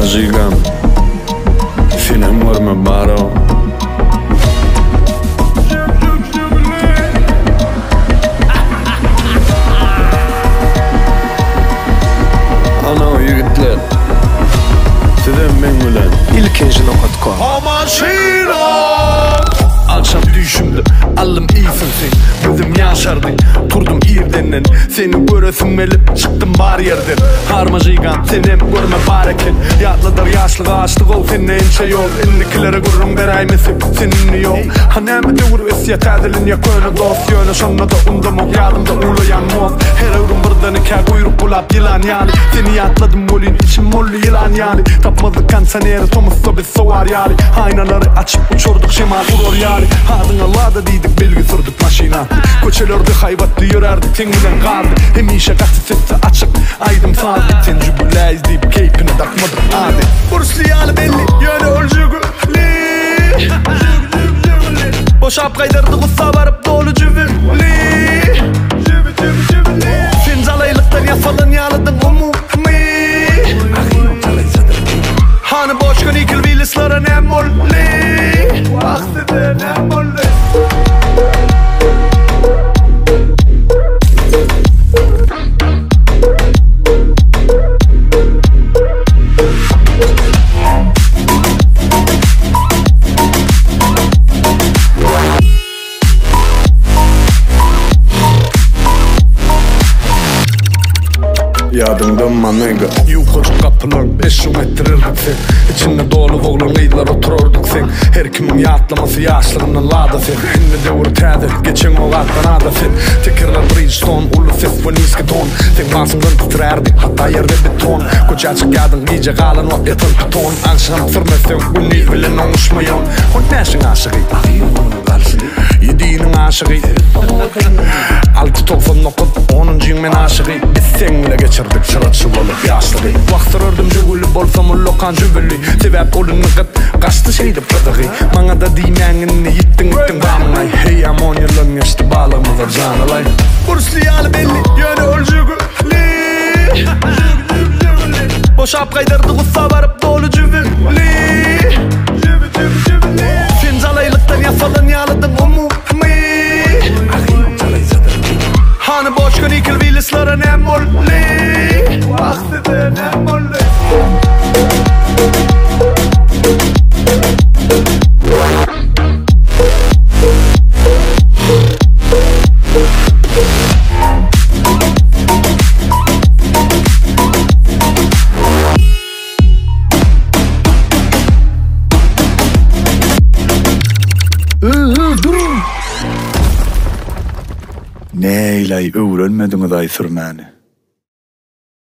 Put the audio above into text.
Arma gigant Senin var mı baro? Ana yigitler Sizden men bilen İlkinci nokta.com Aman şiirat Akşam düşümdü Allım iyisin sen Gözüm yaşardı Turdum irdenden Seni göresim elip çıktım bar yerden Harmacıygan senem görme bareken Yatlıdır yaşlı ağaçlık ol seninle ençe yol Endikilere gurrum beraymesin seninle yol Haneme de vur esiyet edilin ya köyne dost Yöne şonna da undamok yardımda uğlayan moz Her övrüm birden iki kuyruk bulap yılan yani Seni yatladım molin içim mollu yılan yani Tapmadık kansaneri Thomas'ta biz soğar yani Aynaları açıp uçurduk şemal vurur yani Adın Allah'da deydik belgi sürdük maşina Köçelerde hayvatlı yürerdik sen bilen kardı Hemişe katı sesi açık aydım sadık Sen cübüleyiz deyip keyfini takmadık hadi Bursliyalı belli yöne ölcügülü Boşap kaydırdık usta varıp dolu cüvülü Sen calaylıktan yasalın yalıdın umumi Hani boş gün ikil bilislara ne molli Vaxtide ne molli Yadımda manega Yukarı kapılan 5 metrelik sen İçinde dolu oğlan gıylar otururduk sen Her kimin yatlaması yaşlarının lada sen Hinne de vur tədir geçen o gattan ada sen Tekirler Bridgestone ulu ses ve niski ton Sen basından titrerdi hatta yerde beton Koç açık yadın iyice galan o yatın piton Akşam sırmesen bu ni bilen oluşmayon O neşin aşığı Yediğinin aşığı 6.9 men aşığı Biz senle geçirdik çırıt çıvalık yaşlığı Vaxtırırdım cügülü bolsam o lokan cüvülü Sebep olun nıqıt kaçtı şeydi pıdığı Bana da deymenini yittin bağımlay Hey amon yılın geçti bağlamıza canılay Bursliyalı belli yöne ölcügülü Boşap kaydırdık usta varıp dolu cüvülü Sen calaylıktan yasalın yalıdın umumi Hani boş gün ikil bilislara ne molli Vaxtide ne molli Neylay öğrenmedin aday sürmeni